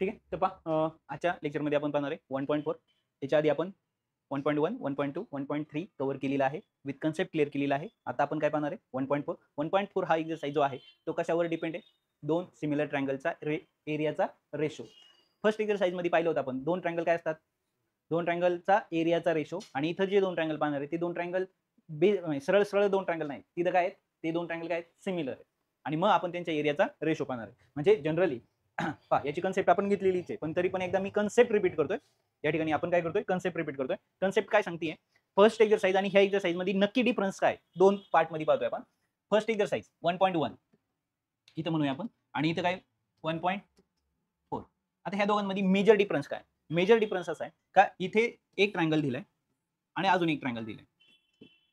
ठीक आहे. तर पहा आजच्या लेक्चरमध्ये आपण पाहणार आहे 1.4. याच्या आधी आपण 1.1, 1.2, 1.3 कव्हर केलेला आहे, विथ कन्सेप्ट क्लिअर केलेला आहे. आता आपण काय पाहणार आहे 1.4. 1.4 हा एक्सरसाइज जो आहे तो कशावर डिपेंड आहे? दोन सिमिलर ट्रायंगलचा एरियाचा रेशो. फर्स्ट एक्सरसाइज मध्ये पाहिलं होतं आपण, दोन ट्रायंगल काय असतात? दोन ट्रायंगलचा एरियाचा रेशो. आणि इथं जे दोन ट्रायंगल पाहणार आहे ते दोन ट्रायंगल सरळ सरळ दोन ट्रायंगल नाही, तिथं काय आहेत? ते दोन ट्रायंगल काय आहेत? सिमिलर आहेत. आणि मग आपण त्यांच्या एरियाचा रेशो पाहणार आहे. म्हणजे जनरली पहा, याची कन्सेप्ट आपण घेतलेलीच आहे, पण तरी पण एकदा मी कन्सेप्ट रिपीट करतोय. या ठिकाणी आपण काय करतोय? कन्सेप्ट रिपीट करतोय. कन्सेप्ट काय सांगतेय? फर्स्ट एक्सरसाइज आणि ह्या एक्सरसाइज मध्ये नक्की डिफरन्स काय? दोन पार्ट मध्ये पाहतोय आपण. फर्स्ट एक्सरसाइज 1.1 इथं म्हणूया आपण, आणि इथं काय 1.4. आता ह्या दोघांमध्ये मेजर डिफरन्स काय? मेजर डिफरन्स असा आहे का इथे एक ट्रायंगल दिलाय आणि अजून एक ट्रायंगल दिलाय.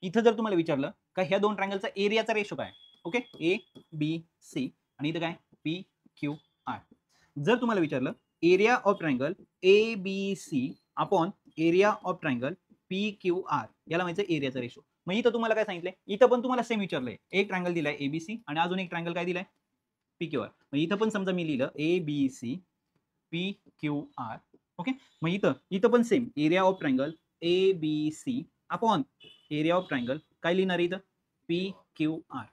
इथं जर तुम्हाला विचारलं का ह्या दोन ट्रायंगलचा एरियाचा रेशो काय? ओके, ए बी सी, आणि इथं काय पी क्यू आर. जर तुम्हाला विचारलं area of triangle A B C upon area of triangle P Q R, याला म्हणायचं एरियाचा रेशो. मग इथं तुम्हाला काय सांगितलंय? इथं पण तुम्हाला सेम विचारलंय, एक ट्रायंगल दिलाय एबीसी आणि अजून एक ट्रायंगल काय दिलाय? P Q R. मग इथं पण समजा मी लिहिलं A B C P Q R. Okay, मग इथं इथं पण same area of triangle A B C upon area of triangle काय लिहिणार इथं? P Q R.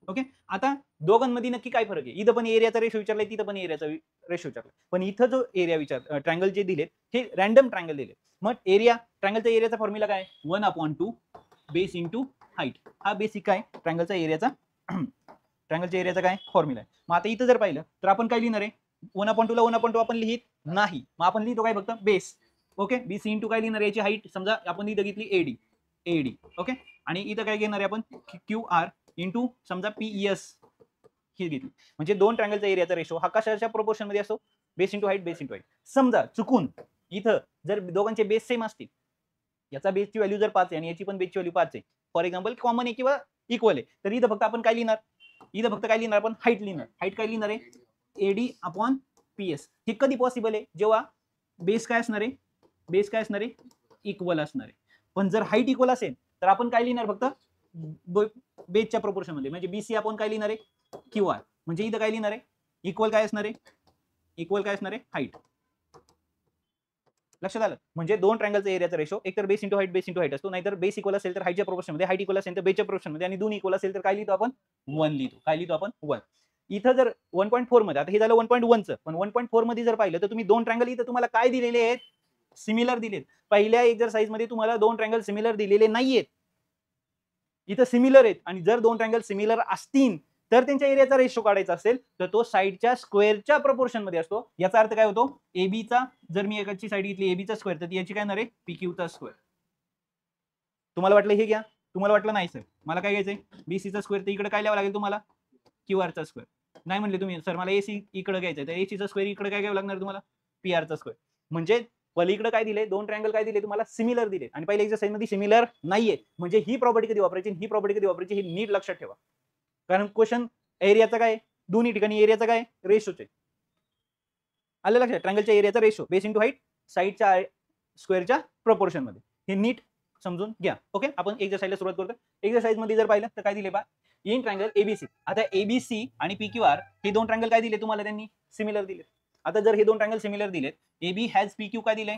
ओके, आता दोघांमध्ये नक्की काय फरक आहे? इथं पण एरियाचा रेशो विचारलाय, तिथं पण एरियाचा रेशो विचारलाय, पण इथं जो एरिया ट्रायंगल जे दिलेत हे रॅन्डम ट्रायंगल दिले. मग एरिया ट्रायंगलचा एरियाचा फॉर्म्युला काय? 1/2 बेस इंटू हाईट. हा बेसिक काय ट्रायंगलचा एरियाचा ट्रायंगलच्या एरियाचा काय फॉर्म्युला आहे. मग आता इथं जर पाहिलं तर आपण काय लिहिणार आहे? 1/2 ला 1/2 आपण लिहित नाही, मग आपण लिहितो काय? फक्त बेस. ओके, बीसी इंटू काय लिहिणार? याची हाईट समजा आपण इथं घेतली एडी, एडी. ओके, आणि इथं काय घेणार आहे आपण? क्यू आर इंटू समजा पीएस ही घेतली. म्हणजे दोन ट्रायंगलचा एरियाचा रेशो हा कशाच्या प्रोपोर्शन मध्ये असतो? Base into height, base into height. समजा चुकून इथं जर दोघांचे बेस सेम असतील, याचा बेसची व्हॅल्यू जर 5 आहे आणि याची पण बेसची व्हॅल्यू 5 आहे, फॉर एक्झाम्पल कॉमन आहे किंवा इक्वल आहे, तर इथं फक्त आपण काय लिहिणार? इथं फक्त काय लिहिणार? आपण हाईट लिहिणार. हाईट काय लिहिणार आहे? AD upon PS. हे कधी पॉसिबल आहे? जेव्हा बेस काय असणार आहे? बेस काय असणार आहे? इक्वल असणार आहे. पण जर हाईट इक्वल असेल तर आपण काय लिहिणार? फक्त बेसच्या प्रोपोर्शन मध्ये, म्हणजे बीसी आपण काय लिहिणार आहे? Q R. म्हणजे इथं काय लिहिणार आहे? इक्वल काय असणार आहे? इक्वल काय असणार आहे? हाईट. लक्षात आलं? म्हणजे दोन ट्रायंगलचा एरियाचा रेशो एकतर बेस इंटू हाईट असतो, नाहीतर बेस इक्वल असेल तर हाईटच्या प्रोपोर्शन मध्ये, हाईट इक्वल असेल तर बेसच्या प्रोपोर्शन मध्ये, आणि दोन इक्वल असेल तर काय लिहितो आपण? 1 लिहितो. काय लिहितो आपण? 1. इथं जर 1.4 मध्ये, आता हे झालं 1.1 चं, पण 1.4 मध्ये जर पाहिलं तर तुम्ही दोन ट्रायंगल इथं तुम्हाला काय दिलेले आहेत? सिमिलर दिलेत. पहिल्या एक्सरसाइज मध्ये तुम्हाला दोन ट्रायंगल सिमिलर दिलेले नाहीयेत, इथं सिमिलर आहेत. आणि जर दोन ट्रायंगल सिमिलर असतील तर त्यांच्या एरियाचा रेशो काढायचा असेल तर तो साइडच्या स्क्वेअरच्या प्रोपोर्शन मध्ये असतो. याचा अर्थ काय होतो? एबीचा जर मी एकाची साइड घेतली एबीचा स्क्वेअर, तर याची काय येणार आहे? पीक्यूचा स्क्वेअर. तुम्हाला वाटलं हे घ्या, तुम्हाला वाटलं नाही सर मला काय घ्यायचंय? बीसीचा स्क्वेअर, तर इकडे काय लिहावं लागेल तुम्हाला? क्यूआरचा स्क्वेअर. नाही म्हणले तुम्ही सर मला एसी इकडे घ्यायचंय, तर एसीचा स्क्वेअर इकडे काय घ्यावं लागणार तुम्हाला? पीआरचा स्क्वेअर. म्हणजे पलीकडे काय दिले? दोन ट्रायंगल काय दिले तुम्हाला? सिमिलर दिले, आणि पहिल्या एक्सरसाइज मध्ये सिमिलर नाहीये. म्हणजे ही प्रॉपर्टी कधी वापरायची, ही प्रॉपर्टी कधी वापरायची हे नीट लक्षात ठेवा. कारण क्वेश्चन एरियाचा काय? दोन्ही ठिकाणी एरियाचा काय? रेशोचे. आलं लक्षात? ट्रायंगलच्या एरियाचा रेशो बेस इंटू हाईट, साइडच्या स्क्वेअरच्या प्रोपोर्शन मध्ये. हे नीट समजून घ्या. ओके, आपण एक्सरसाइजला सुरुवात करतो. एक्सरसाइज मध्ये जर पाहिलं तर काय दिले बा? In triangle ABC. आता एबीसी आणि पीक्यूआर हे दोन ट्रायंगल काय दिले तुम्हाला? त्यांनी सिमिलर दिले. आता जर हे दोन ट्रायंगल सिमिलर दिलेत, एबी हॅज पीक्यू काय दिले?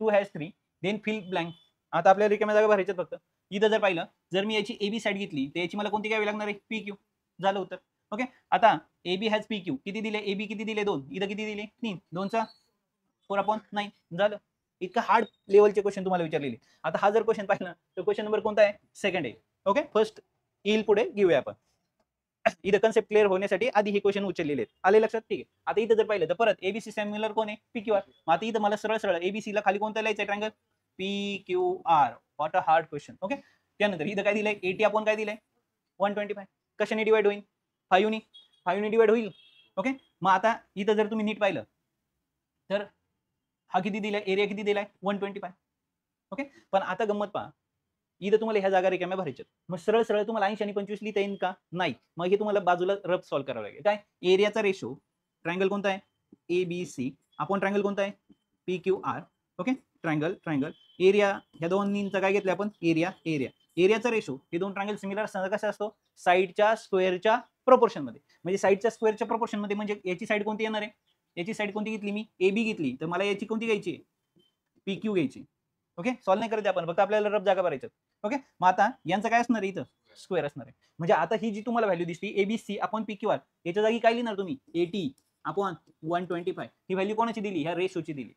2 हॅज 3, देन फिल ब्लँक. आता आपल्याला रिकाम्या जागा भरायच्यात फक्त. इथं जर पाहिलं, जर मी याची एबी साइड घेतली तर याची मला कोणती घ्यावी लागणार आहे? पीक्यू. झालं उत्तर. ओके, आता एबी हॅज पीक्यू किती दिले? एबी किती दिले? 2. इथं किती दिले? 3. 2चा 4/9 झालं. इतकं हार्ड लेवलचे क्वेश्चन तुम्हाला विचारलेले. आता हा जर क्वेश्चन पाहिला तर क्वेश्चन नंबर कोणता आहे? सेकंड आहे. ओके, फर्स्ट येईल पुढे घेऊया आपण. इथं कन्सेप्ट क्लिअर होण्यासाठी आधी हे क्वेश्चन उचललेले आहेत. आले लक्षात? ठीक आहे. आता इथं जर पाहिलं तर परत एबीसी सिमिलर कोण आहे? पीक्यूआर. मग आता इथं मला सरळ सरळ एबीसी ला खाली कोणतं लिहायचं triangle? PQR. What a hard question. Okay, त्यानंतर इथं काय दिलंय? 80 आपण काय दिलंय? 125. कशाने डिवाइड होईल? 5 ने. 5 ने डिवाइड होईल. ओके, मग आता इथं जर तुम्ही नीट पाहिलं तर हा किती दिलाय? एरिया किती दिलाय? 125. ओके, पण आता गंमत पहा, इथं तुम्हाला ह्या जागा रिकाम्या भरायच्यात. मग सरळ सरळ तुम्हाला 80 आणि 25 लिहिता येईल का? नाही. मग हे तुम्हाला बाजूला रफ सॉल्व्ह करावं लागेल. काय? एरियाचा रेशो ट्रायंगल कोणता आहे? एबीसी अपॉन ट्रायंगल कोणता आहे? PQR. Okay, triangle triangle area, ह्या दोन्हींचा काय घेतलं आपण? Area area. एरियाचा रेशो हे दोन ट्रायंगल सिमिलर असताना कसा असतो? साइडच्या स्क्वेअरच्या प्रोपोर्शन मध्ये. म्हणजे साइडच्या स्क्वेअरच्या प्रोपोर्शन मध्ये, म्हणजे याची साइड कोणती येणार आहे? याची साईड कोणती घेतली मी ए बी घेतली तर मला याची कोणती घ्यायची पी क्यू घ्यायची. ओके सॉल्व्ह नाही करायचं आपण फक्त आपल्याला रफ जागा भरायचं. ओके मग आता यांचं काय असणार आहे इथं स्क्वेअर असणार आहे. म्हणजे आता ही जी तुम्हाला व्हॅल्यू दिसली एबीसी आपण पी क्यू आर याच्या जागी काय लिहिणार तुम्ही 80 अपॉन 125 ही व्हॅल्यू कोणाची दिली ह्या रेशोची दिली.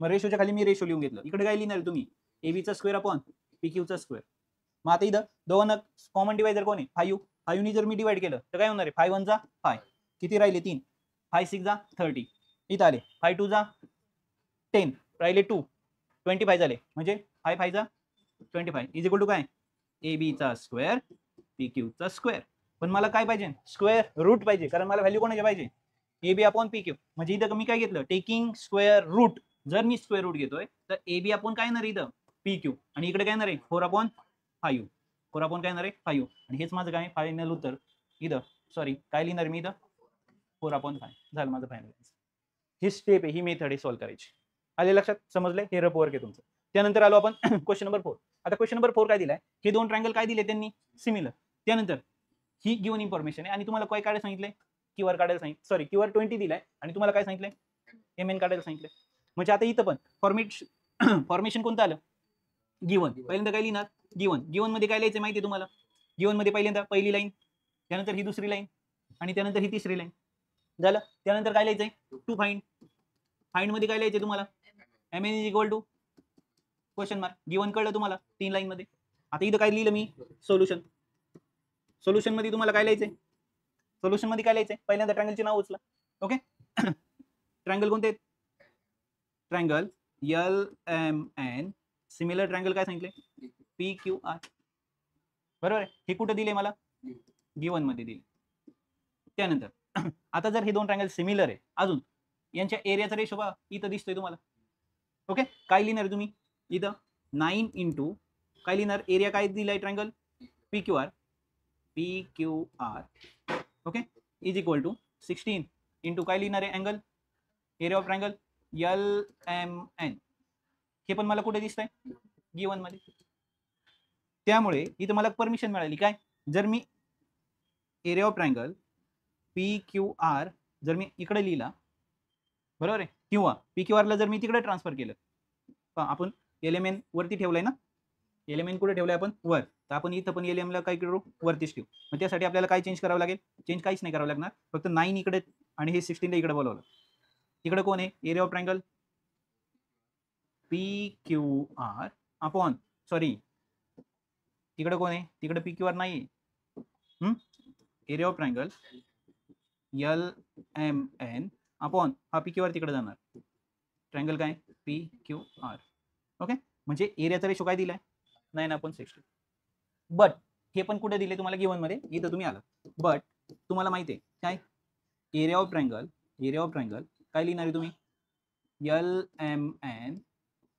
मग रेशोच्या खाली मी रेशो लिहून घेतलं. इकडे काय लिहिणार तुम्ही एबीचा स्क्वेअर अपॉन पी क्यूचा स्क्वेअर. मग आता इथं दोन कॉमन डिवायझर कोण आहे 5 5 नी जर मी डिवाइड केलं तर काय होणार आहे 5 1 जा 5 किती राहिले 3 5 6 जा 30 इथं आले 5 2 जा 10 राहिले 2 25 झाले म्हणजे 5 5 जा 25 इज इक्वल टू काय ए बी चा स्क्वेअर पी क्यू चा स्क्वेअर. पण मला काय पाहिजे स्क्वेअर रूट पाहिजे कारण मला व्हॅल्यू कोणाची पाहिजे A B upon P Q. म्हणजे इथं मी काय घेतलं टेकिंग स्क्वेअर रूट जर मी स्क्वेअर रूट घेतोय तर ए बी अपॉन काय येणार इथं पी क्यू आणि इकडे काय येणार आहे 4 अपॉन 5 4 अपॉन काय येणार आहे 5 आणि हेच माझं काय फायनल उत्तर इथं सॉरी काय लिहिणार मी इथं 4 अपॉन 5 झालं माझं फायनल. ही स्टेप आहे ही मेथड आहे सॉल्व्ह करायची. आले लक्षात समजले हे रफ वर्क आहे तुमचं. त्यानंतर आलो आपण क्वेश्चन नंबर 4. आता क्वेश्चन नंबर 4 काय दिलाय हे दोन ट्रायंगल काय दिले त्यांनी सिमिलर. त्यानंतर ही गिवन इन्फॉर्मेशन आहे आणि तुम्हाला काय काढायला सांगितलंय क्यूआर काढायला सांगितलं सॉरी क्यूआर 20 दिलाय आणि तुम्हाला काय सांगितलंय एम एन काढायला सांगितलंय. म्हणजे आता इथं पण फॉर्मेशन कोणतं आलं गिवन. पहिल्यांदा काय लिहिणार गिवन मध्ये काय लिहायचं माहिती आहे तुम्हाला गिवन मध्ये पहिल्यांदा पहिली लाईन त्यानंतर ही दुसरी लाईन आणि त्यानंतर ही तिसरी लाईन झालं. त्यानंतर काय लिहायचंय टू फाइंड मध्ये काय लिहायचंय तुम्हाला M N is equal to question mark. Given कळलं तुम्हाला 3 लाईन मध्ये. आता इथं काय लिहिलं मी सोल्युशन मध्ये तुम्हाला काय लिहायचंय सोल्युशन मध्ये काय लिहायचंय पहिल्यांदा ट्रायंगलचे नाव उचला. ओके ट्रायंगल कोणते triangle L M N similar triangle काय सांगितले पी क्यू आर बरोबर आहे. हे कुठे दिले मला गिवन मध्ये दिले. त्यानंतर आता जर हे दोन ट्रायंगल सिमिलर आहे अजून यांच्या एरियाचा रेशो बघा इथं दिसतोय तुम्हाला. ओके काय लिहिणार तुम्ही इथं 9 इंटू काय लिहिणार एरिया काय दिलाय triangle P Q R okay is equal to 16 into काय लिहिणार आहे angle area of triangle L M N. हे पण मला कुठे दिसतंय गिवन मध्ये. त्यामुळे इथं मला परमिशन मिळाली काय जर मी area of triangle P Q R जर मी इकडे लिहिला बरोबर आहे किंवा पी क्यू आरला जर मी तिकडे ट्रान्सफर केलं आपण एलिमेंट वरती ठेवलंय ना एलिमेंट कुठे ठेवलंय आपण वर तर आपण इथं पण एलिमेंटला काय करू वरतीच ठेवू. मग त्यासाठी आपल्याला काय चेंज करावं लागेल चेंज काहीच नाही करावं लागणार फक्त 9 इकडे आणि हे 16 इकडे बोलवलं. इकडे कोण आहे area of triangle P Q R upon sorry तिकडे कोण आहे तिकडे पी क्यू आर नाही area of triangle L M N upon हा पी क्यू आर तिकडे जाणार ट्रायंगल काय पी क्यू आर. ओके म्हणजे एरियाचा रेशो काय दिलाय 9/16. बट हे पण कुठे दिले तुम्हाला गिवन मध्ये इथं तुम्ही आला बट तुम्हाला माहिती आहे काय एरिया ऑफ ट्रायंगल काय लिहिणार आहे तुम्ही L M N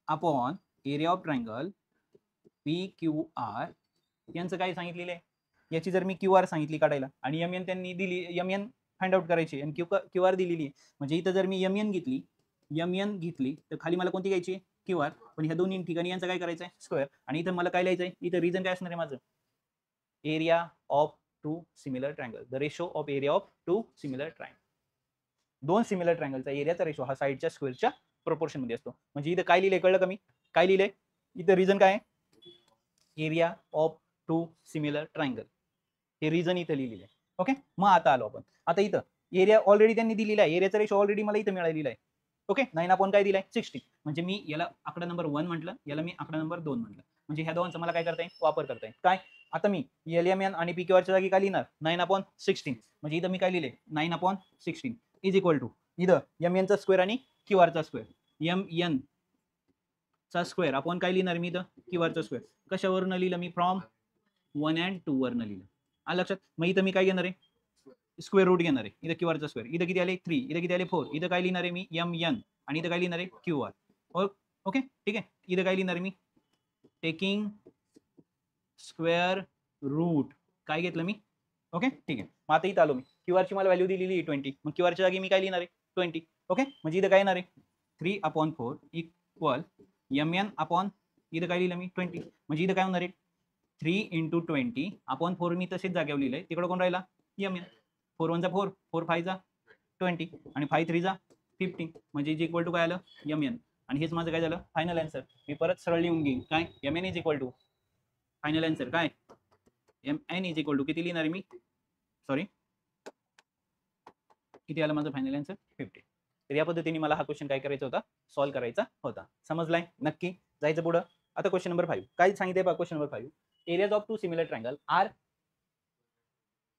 upon area of triangle P Q R यांचं काय सांगितलेलं आहे याची जर मी क्यू आर सांगितली काढायला आणि एम एन त्यांनी दिली एम एन फाइंड आउट करायची आणि क्यू आर दिलेली आहे. म्हणजे इथं जर मी एम एन घेतली तर खाली मला कोणती घ्यायची क्यू आर पण ह्या दोन्ही ठिकाणी यांचं काय करायचं आहे स्क्वेअर. आणि इथं मला काय लिहायचंय इथं रिजन काय असणार आहे माझं area of 2 similar triangle the ratio of area of 2 similar triangle. दोन सिमिलर ट्रायंगलचा एरियाचा रेशो हा साईडच्या स्क्वेअरच्या प्रोपोर्शन मध्ये असतो. म्हणजे इथं काय लिहिलंय कळलं का मी काय लिहिलंय इथं रिजन काय एरिया ऑफ 2 सिमिलर ट्रायंगल हे रिजन इथं लिहिलेलं आहे. ओके मग आता आलो आपण आता इथं एरिया ऑलरेडी त्यांनी दिलेला आहे एरियाचा रेशो ऑलरेडी मला इथं मिळालेला आहे. ओके 9 आपण काय दिलाय 16 म्हणजे मी याला आकडा नंबर 1 म्हटलं याला मी आकडा नंबर 2 म्हटलं म्हणजे ह्या दोनचा मला काय करता येईल वापर करता येईल. काय आता मी एल एम एन आणि पी क्यू आरच्या जागी काय लिहिणार 9/16 म्हणजे इथं मी काय लिहिले 9/16 इज इक्वल टू इथं एम एनचा स्क्वेअर आणि क्यू आरचा स्क्वेअर एम एन चा स्क्वेअर आपण काय लिहिणार मी इथं क्यू आरचा स्क्वेअर कशावरून लिहिलं मी फ्रॉम 1 and 2 वरनं लिहिलं. आलं लक्षात. मग इथं मी काय घेणार आहे स्क्वेअर रूट घेणार आहे इथं क्यू आरचा स्क्वेअर इथं किती आले 3 इथं किती आले 4 इथं काय लिहिणार आहे मी एम एन आणि इथं काय लिहिणार आहे क्यू आर. ओके ठीक आहे इथं काय लिहिणार आहे मी टेकिंग स्क्वेअर रूट काय घेतलं मी ओके ठीक आहे. मग आता इथं आलो मी क्यू आरची मला व्हॅल्यू दिलेली 20 मग क्यू आरच्या जागी मी काय लिहिणार आहे 20. ओके म्हणजे इथं काय येणार आहे 3/4 इक्वल एम एन अपॉन इथं काय लिहिलं मी 20 म्हणजे इथं काय होणार आहे 3 × 20/4 मी तसेच जागेवर लिहिलंय तिकडे कोण राहिला एम एन 4 1 4 4 5 20 आणि 5 3 15 म्हणजे इज इक्वल टू काय आलं mn. आणि हेच माझं काय झालं फायनल आन्सर. मी परत सरळ लिहून घेईन काय mn is equal to final answer काय mn इज इक्वल टू किती लिहिणार आहे मी सॉरी किती आलं माझं फायनल आन्सर 50. तर या पद्धतीने मला हा क्वेश्चन काय करायचा होता सॉल्व्ह करायचा होता. समजलाय नक्की. जायचं पुढं. आता क्वेश्चन नंबर 5 काय सांगितलंय बघा. Question number 5 areas of two similar triangle are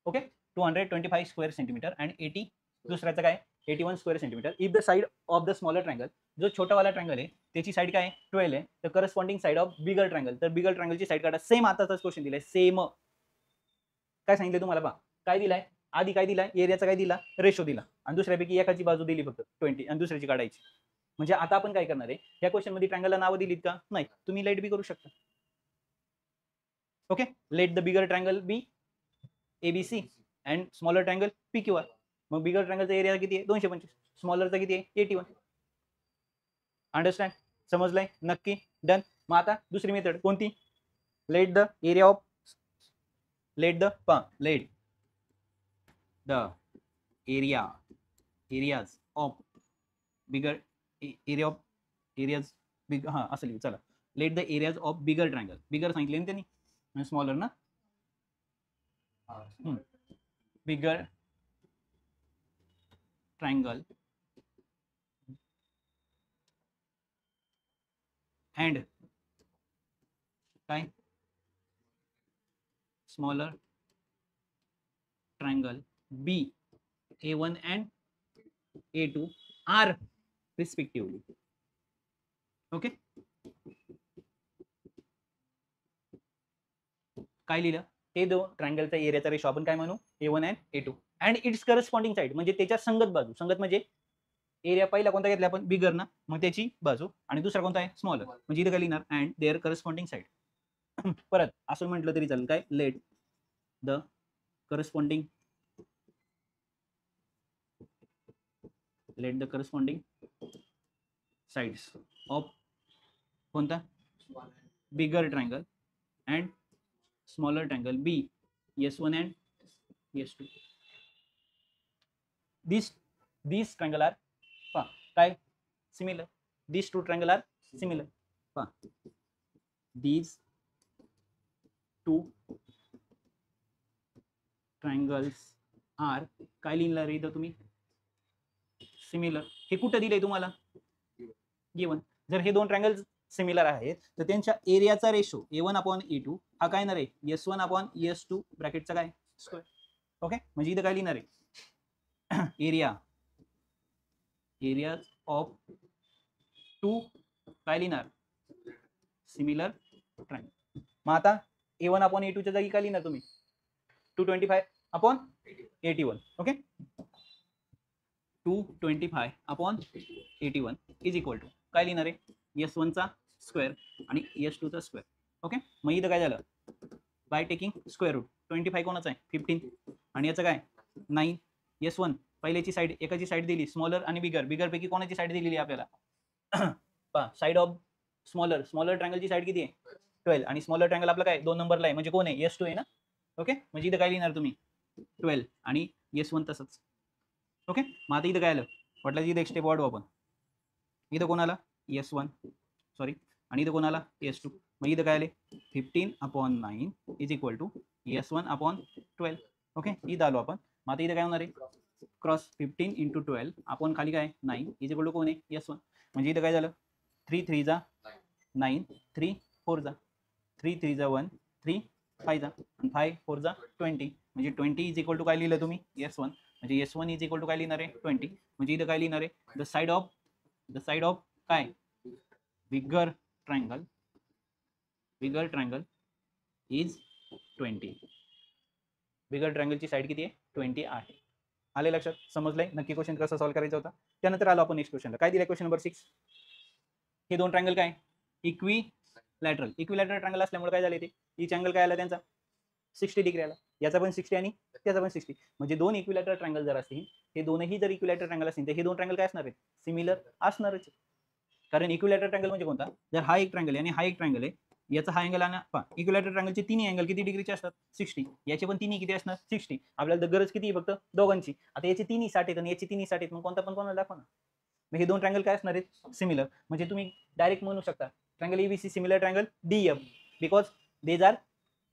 okay 225 square centimetre and 80 दुसऱ्याचं काय 81 square centimetre. If the side of the smaller triangle जो छोटावाला ट्रायंगल आहे त्याची साईड काय 12 आहे तर corresponding side of bigger triangle तर बिगर ट्रायंगलची साईड काढा. सेम आताचाच क्वेश्चन दिलाय सेम. काय सांगितलं तुम्हाला पहा काय दिलाय आधी काय दिलाय एरियाचा काय दिला रेशो दिला आणि दुसऱ्यापैकी एकाची बाजू दिली फक्त 20 आणि दुसऱ्याची काढायची. म्हणजे आता आपण काय करणार आहे या क्वेश्चन मध्ये ट्रायंगलला नावं दिलीत का नाही तुम्ही लेट बी करू शकता. Okay let the bigger triangle B ABC and smaller triangle P Q R. मग बिगर ट्रायंगलचा एरिया किती आहे 225 स्मॉलरचा किती आहे 81. अंडरस्टँड समजलंय नक्की डन. मग आता दुसरी मेथड कोणती let the area of let the areas of bigger area of areas big हा असं लिहू चला. Let the areas of bigger triangle bigger सांगितले ना त्यांनी स्मॉलर ना बिगर ट्रायंगल अँड काय smaller triangle be A1 and A2 are respectively. Okay काय लिहिलं ते दोन ट्रायंगलचा एरियाचा रेशो आपण काय म्हणू A1 and A2 and it's corresponding side म्हणजे त्याच्या संगत बाजू संगत म्हणजे एरिया पहिला कोणता घेतला आपण बिगर ना मग त्याची बाजू आणि दुसरा कोणता आहे स्मॉलर म्हणजे इथं काय लिहिणार अँड देअर करस्पॉन्डिंग साइड. परत असं म्हटलं तरी चालेल काय let the corresponding let the corresponding sides of कोणता bigger triangle and smaller triangle B S1 and S2. These triangle are काय similar. These two triangle are similar. These two triangles are काय लिहिणार इथं तुम्ही सिमिलर. हे कुठं दिलंय तुम्हाला गिवन. जर हे दोन ट्रायंगल सिमिलर आहेत तर त्यांच्या एरियाचा रेशो A1/A2 हा काय येणार आहे S1/S2 ब्रॅकेटचा काय स्क्वेअर. ओके म्हणजे इथं काय लिहिणार आहे एरिया ऑफ टू काय लिहिणार सिमिलर ट्रायंगल. मग आता A1/A2 च्या जागी काय लिहिणार तुम्ही 225/81. ओके 225/81 इज इक्वल टू काय लिहिणार आहे S1 चा स्क्वेअर आणि S2 चा स्क्वेअर. ओके मग इथं काय झालं बाय टेकिंग स्क्वेअर रूट 25 कोणाचा आहे 15 आणि याचं काय 9. S1 पहिल्याची साईड एकाची साईड दिली स्मॉलर आणि बिगर पैकी कोणाची साईड दिलेली आहे आपल्याला साईड ऑफ स्मॉलर ट्रायंगलची साईड किती आहे 12 आणि स्मॉलर ट्रायंगल आपला काय 2 नंबरला आहे म्हणजे कोण आहे S2 आहे ना. ओके म्हणजे इथं काय लिहिणार तुम्ही 12 आणि S1 तसंच. ओके मग आता इथं काय आलं म्हटलं इथं एक स्टेप वाढवू आपण. इथं कोणाला S1 सॉरी आणि इथं कोणाला S2 मग इथं काय आले 15/9 is equal to S1/12. Okay इथं आलो आपण. मग आता इथं काय होणार आहे क्रॉस 15 × 12 आपण खाली काय 9 इज इक्वल टू कोण आहे S1 म्हणजे इथं काय झालं 3 3 जा 9 3 4 जा 3 3 जा 1 3 5 जा 5 4 जा 20 म्हणजे 20 इज इक्वल टू काय लिहिलं तुम्ही S1 म्हणजे S1 इज इक्वल टू काय लिहिणार आहे 20 म्हणजे इथं काय लिहिणार आहे द साइड ऑफ काय बिगर ट्रायंगल इज 20. बिगर ट्रायंगलची साइड किती आहे 20 आहे. आले लक्षात समजलंय नक्की क्वेश्चन कसा सॉल्व्ह करायचा होता. त्यानंतर आलो आपण नेक्स्ट क्वेश्चनला. काय दिलाय क्वेश्चन नंबर 6 हे दोन ट्रायंगल काय इक्विलॅटरल ट्रायंगल असल्यामुळे काय झाले ते इच अँगल काय आला त्यांचा 60 डिग्री आला. याचा पण 60 आणि त्याचा पण 60 म्हणजे दोन इक्विलॅटरल ट्रायंगल जर असतील हे दोनही जर इक्विलॅटरल ट्रायंगल असतील तर हे दोन ट्रायंगल काय असणार आहेत सिमिलर असणारच. कारण इक्विलॅटरल ट्रायंगल म्हणजे कोणता जर हा एक ट्रायंगल आहे आणि हा एक ट्रायंगल आहे याचा हा अँगल आणि इक्विलॅटरल ट्रायंगलचे तिन्ही अँगल किती डिग्रीचे असतात 60. याचे पण तिन्ही किती असणार 60. आपल्याला गरज किती फक्त दोघांची. आता याचे तिन्ही 60 आहेत आणि याचे तिन्ही 60 आहेत मग कोणता पण कोणाला दाखवा ना मग हे दोन ट्रायंगल काय असणार आहेत सिमिलर, म्हणजे तुम्ही डायरेक्ट म्हणू शकता triangle ABC similar triangle DF because these are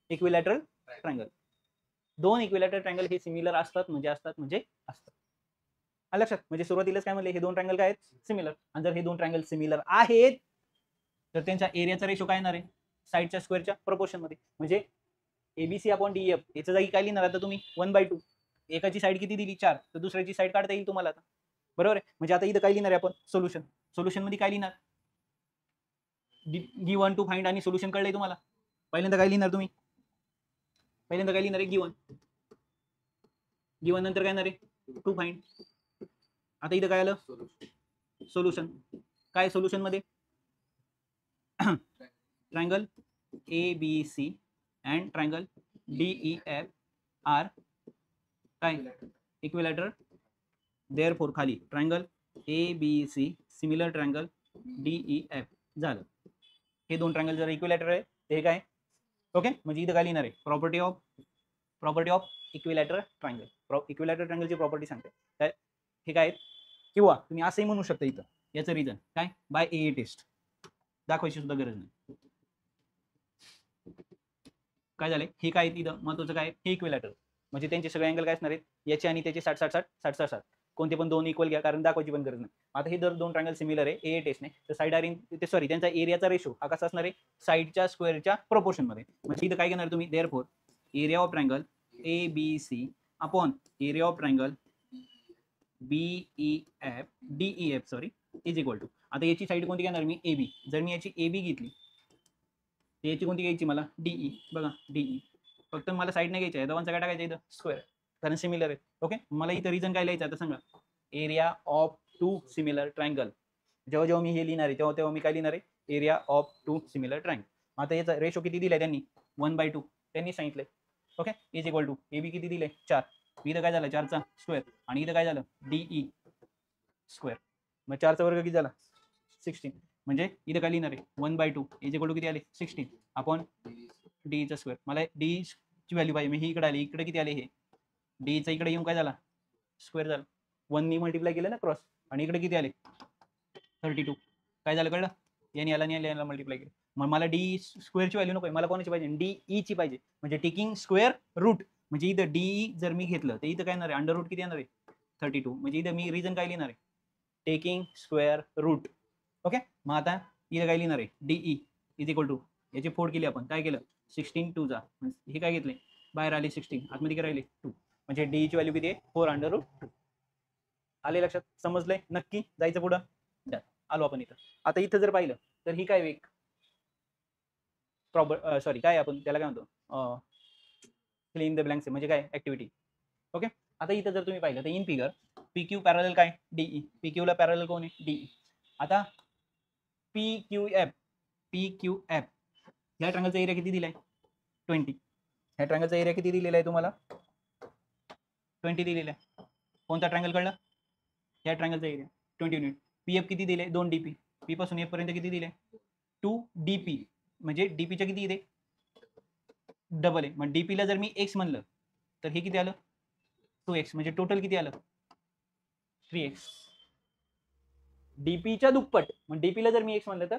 equilateral triangle. दोन इक्विलॅटरल ट्रायंगल हे सिमिलर असतात म्हणजे असतात. लक्षात, म्हणजे सुरुवातीलाच काय म्हणले हे दोन ट्रायंगल काय आहेत सिमिलर, आणि जर हे दोन ट्रायंगल सिमिलर आहेत तर त्यांच्या एरियाचा रेशो काय येणार आहे साईडच्या स्क्वेअरच्या प्रपोर्शन मध्ये. म्हणजे एबीसी अपॉन डीएफ याच्या जागी काय लिहिणार आता तुम्ही 1/2. एकाची साईड किती दिली 4, तर दुसऱ्याची साईड काढता येईल तुम्हाला आता, बरोबर आहे. म्हणजे आता इथं काय लिहिणार आहे आपण सोल्युशन मध्ये काय लिहिणार, गिवन टू फाइंड आणि सोल्युशन कळलंय तुम्हाला. पहिल्यांदा काय लिहिणार तुम्ही, पहिल्यांदा काय लिहिणार आहे गिवन नंतर काय येणार आहे टू फाइंड. आता इथं काय आलं सोल्युशन. काय सोल्युशन मध्ये triangle ABC and triangle DEF are काय इक्विलॅटरल. देअरफॉर खाली triangle ABC similar triangle DEF झालं. हे दोन ट्रायंगल जर इक्विलॅटरल आहे ते काय ओके. म्हणजे इथं काय लिहिणार आहे property of equilateral triangle. Equilateral ट्रायंगलची प्रॉपर्टी सांगते काय हे काय. किंवा तुम्ही असंही म्हणू शकता इथं याचं रिझन काय बाय ए टेस्ट दाखवायची सुद्धा गरज नाही. काय झालंय हे काय इथं महत्वाचं काय हे इक्विलॅटरल म्हणजे त्यांचे सगळे अँगल काय असणार आहेत याचे आणि त्याचे 60-60 कोणते पण दोन इक्वल घ्या कारण दाखवायची पण गरज नाही. आता हे जर दोन ट्रायंगल सिमिलर आहे ए टेस्ट नाही तर साईड आर इन ते सॉरी त्यांचा एरियाचा रेशो हा कसा असणार आहे साईडच्या स्क्वेअरच्या प्रोपोर्शन मध्ये. म्हणजे इथं काय घेणार तुम्ही therefore area of triangle ABC upon area of triangle DEF sorry is equal to. आता याची साईड कोणती घेणार मी AB. जर मी याची AB घेतली तर याची कोणती घ्यायची मला DE. बघा DE फक्त मला साईड नाही घ्यायची आहे दोघांचा काय टाकायचं इथं स्क्वेअर कारण सिमिलर आहे. ओके मला इथं रिझन काय लिहायचं आता सांगा area of two similar triangle. जेव्हा मी हे लिहिणार आहे तेव्हा मी काय लिहिणार आहे area of two similar triangle. आता याचा रेशो किती दिलाय त्यांनी 1/2 त्यांनी सांगितलंय. Okay is equal to AB किती दिले 4. इथं काय झालं 4चा स्क्वेअर आणि इथं काय झालं DE स्क्वेअर. मग 4चा वर्ग किती झाला 16. म्हणजे इथं काय लिहिणार आहे 1/2 इज इक्वल टू किती आले 16 अपॉन DEचा स्क्वेअर. मला D ची व्हॅल्यू पाहिजे मी ही इकडे आली इकडे किती आले हे Dचा इकडे येऊन काय झाला स्क्वेअर झाला 1 नी मल्टिप्लाय केलं ना क्रॉस आणि इकडे किती आले 32. काय झालं कळलं याने याला मल्टिप्लाय केलं. मग मला D स्क्वेअरची व्हॅल्यू नको मला कोणाची पाहिजे DE ची पाहिजे. म्हणजे टेकिंग स्क्वेअर रूट म्हणजे इथं DE जर मी घेतलं तर इथं काय येणार आहे अंडर रूट किती येणार आहे 32. म्हणजे इथं मी रिझन काय लिहिणार आहे टेकिंग स्क्वेअर रूट. ओके मग आता इथं काय लिहिणार आहे DE इज इक्वल टू याची फोड केली आपण काय केलं 16 2 चा हे काय घेतले बाहेर आले 16 आतमध्ये काय राहिले 2. म्हणजे DE ची व्हॅल्यू किती आहे 4√2. आले लक्षात समजलंय नक्की जायचं पुढं आलो आपण इथं. आता इथं जर पाहिलं तर ही काय एक सॉरी काय आपण त्याला काय म्हणतो फिल इन द ब्लँक्स म्हणजे काय ऍक्टिव्हिटी. ओके आता इथं जर तुम्ही पाहिलं तर इन फिगर PQ पॅरलल काय DE PQ ला पॅरलल कोण आहे DE. आता PQF या ट्रायंगलचा एरिया किती दिलाय 20. ह्या ट्रायंगलचा एरिया किती दिलेला आहे तुम्हाला 20 दिलेला आहे. कोणता ट्रायंगल कळलं या ट्रायंगलचा एरिया 20 युनिट. PF किती दिले 2 DP P पासून F पर्यंत किती दिले 2 DP म्हणजे DPच्या किती येते डबल आहे. मग DP ला जर मी x म्हणलं तर हे किती आलं 2x म्हणजे टोटल किती आलं 3x. DP च्या दुप्पट मग DP ला जर मी x म्हणलं तर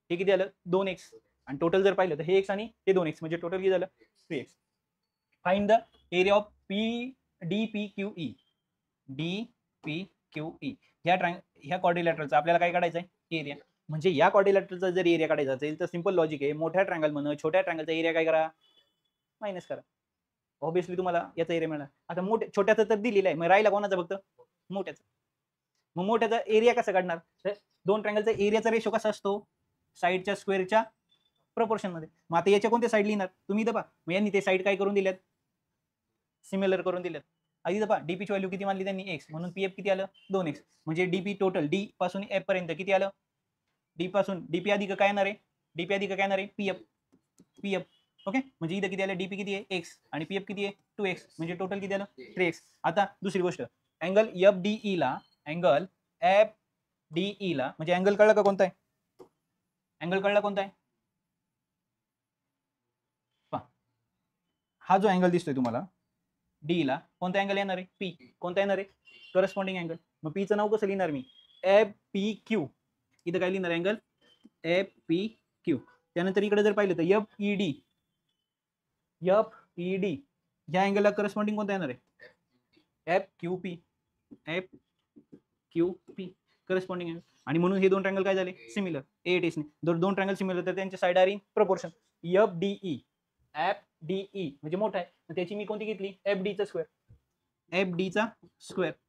हे किती आलं 2x आणि टोटल जर पाहिलं तर हे x आणि हे 2x म्हणजे टोटल किती झालं 3x. Find the area of DPQE ह्या क्वाड्रिलॅटरलचा आपल्याला काय काढायचं आहे एरिया. म्हणजे या क्वाड्रिलॅटरलचा जर एरिया काढायचा असेल तर सिंपल लॉजिक आहे मोठ्या ट्रायंगल म्हणून छोट्या ट्रायंगलचा एरिया काय करा मायनस करा. ऑब्विसली तुम्हाला याचा एरिया मिळणार. आता छोट्याचा तर दिलेला आहे मग राहिला कोणाचा फक्त मोठ्याचा. मग मोठ्याचा एरिया कसा काढणार तर दोन ट्रायंगलचा एरियाचा रेशो कसा असतो साईडच्या स्क्वेअरच्या प्रपोर्शन मध्ये. मग आता याच्या कोणत्या साईड लिहिणार तुम्ही इथं पहा मग यांनी ते साईड काय करून दिल्यात सिमिलर करून दिल्यात. आधी इथं पहा DP ची व्हॅल्यू किती मानली त्यांनी x म्हणून PF किती आलं 2x. म्हणजे DP टोटल D पासून F पर्यंत किती आलं D पासून DP अधिक काय येणार आहे DP अधिक काय येणार आहे PF. ओके म्हणजे इथं किती आलं DP किती आहे x आणि PF किती आहे 2x म्हणजे टोटल किती आलं 3x. आता दुसरी गोष्ट अँगल FDE ला म्हणजे अँगल कळलं का कोणता आहे अँगल कळला कोणता आहे हा जो अँगल दिसतोय तुम्हाला D ला कोणता अँगल येणार आहे P कोणता येणार आहे करस्पॉन्डिंग अँगल. मग पीचं नाव कसं लिहिणार मी, एफ पी क्यू. इथं काय लिहिणार अँगल एफ पी क्यू. त्यानंतर इकडे जर पाहिलं तर एफ ई डी ह्या अँगलला करस्पॉन्डिंग कोणता येणार आहे, F Q P corresponding angle. आणि म्हणून हे दोन ट्रँगल काय झाले, सिमिलर. ए टेसने दोन ट्रँगल सिमिलर तर त्यांचे side are in proportion. F D म्हणजे मोठा आहे, तर त्याची मी कोणती घेतली, एफ चा स्क्वेअर.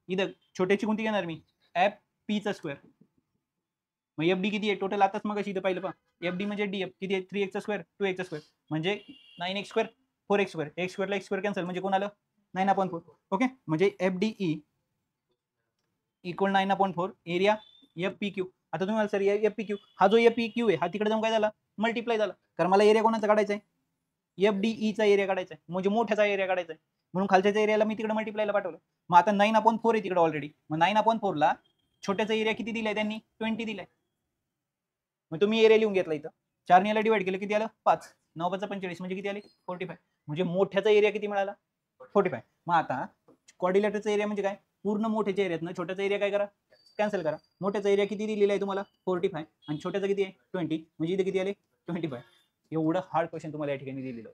इथं छोट्याची कोणती घेणार मी, एफ पीचा स्क्वेअर. मग एफ डी किती आहे टोटल, आताच मग इथं पाहिलं पहा, एफ डी म्हणजे डी एफ किती आहे, 3x स्क्वेअर 2x स्क्वेअर म्हणजे 9x square 4x square. X स्क्वेअरला एक्स स्क्वेअर कॅन्सल म्हणजे कोण आलं 9/4. ओके, म्हणजे F D equal 9/4 area F P Q. आता तुम्ही मला सर एफ पी क्यू, हा जो एफ पी क्यू आहे हा तिकडे जाऊन काय झाला, मल्टिप्लाय झाला. कारण मला एरिया कोणाचा काढायचा आहे, एफ डी चा एरिया काढायचा आहे, म्हणजे मोठ्याचा एरिया काढायचा आहे. म्हणून खालच्या एरियाला मी तिकडे मल्टिप्लायला पाठवलं. मग आता 9/4 आहे तिकडे ऑलरेडी. मग 9/4 ला छोट्याचा एरिया किती दिलाय त्यांनी, 20 दिलाय. मग तुम्ही एरिया लिहून घेतला इथं, 4 ने याला डिवाइड केलं किती आलं 5, 9 × 5 = 45 म्हणजे किती आले 45. म्हणजे मोठ्याचा एरिया किती मिळाला 45. मग आता क्वाड्रिलॅटरचा एरिया म्हणजे काय, पूर्ण मोठ्याच्या एरियातनं छोट्याचा एरिया काय करा, कॅन्सल करा. मोठ्याचा एरिया किती दिलेला आहे तुम्हाला 45 आणि छोट्याचा किती आहे 20, म्हणजे इथे किती आले 25. एवढं हार्ड क्वेश्चन तुम्हाला या ठिकाणी दिलेलं.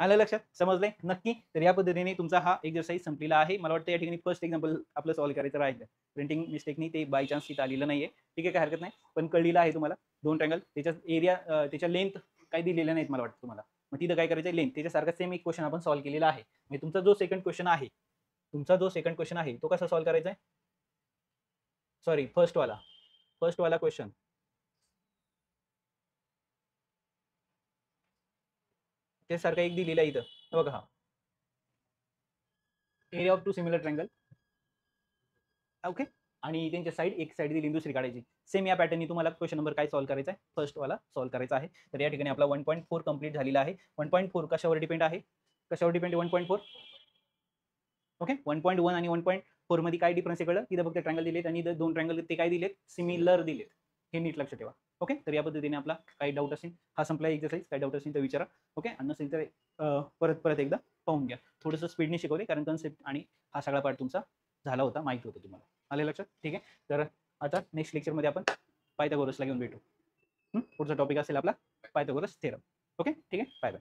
आलं लक्षात, समजलंय नक्की. तर या पद्धतीने तुमचा हा एक्सरसाइज संपलेला आहे. मला वाटतं या ठिकाणी फर्स्ट एक्झाम्पल आपलं सॉल्व्ह करायचं राहिलं, प्रिंटिंग मिस्टेकनी ते बाय चान्स तिथं आलेलं नाहीये. ठीक आहे, काय हरकत नाही, पण कळलेलं आहे तुम्हाला. दोन ट्रँगल त्याच्या एरिया त्याच्या लेंथ काही दिलेल्या नाहीत मला वाटतं तुम्हाला. मग तिथं काय करायचं, लेंथ त्याच्यासारखा सेम एक क्वेश्चन आपण सॉल्व्ह केलेला आहे. म्हणजे तुमचा जो सेकंड क्वेश्चन आहे तो कसा सॉल्व्ह करायचा आहे, सॉरी फर्स्ट वाला क्वेश्चन त्यासारखा एक दिलेला आहे इथं बघा, हा area of two similar triangle. Okay, आणि त्यांच्या साईड एक साईड दिली दुसरी काढायची. सेम या पॅटर्ननी तुम्हाला क्वेश्चन नंबर काय सॉल्व्ह करायचा आहे, फर्स्ट वाला सॉल्व्ह करायचा आहे. तर या ठिकाणी आपला 1.4 कंप्लीट झालेला आहे. 1.4 कशावर डिपेंड आहे, 1.4. ओके, 1.1 आणि 1.4 मध्ये काय डिफरन्स आहे कळलं, इथं फक्त ट्रँगल दिलेत आणि इथं दोन ट्रँगल ते काय दिलेत, सिमिलर दिलेत. हे नीट लक्षात ठेवा. ओके, तर या पद्धतीने आपला काही डाऊट असेल, हा संपला एक्सरसाइज, काही डाऊट असेल तर विचारा. ओके, आणि नसेल तर परत एकदा पाहून घ्या. थोडंसं स्पीडने शिकवले कारण कन्सेप्ट आणि हा सगळा पार्ट तुमचा झाला होता, माहिती होतं तुम्हाला. आले लक्षात, ठीक आहे. तर आता नेक्स्ट लेक्चरमध्ये आपण पायथागोरसला घेऊन भेटू. पुढचा टॉपिक असेल आपला पायथागोरस थेरम. ओके, ठीक आहे, बाय बाय.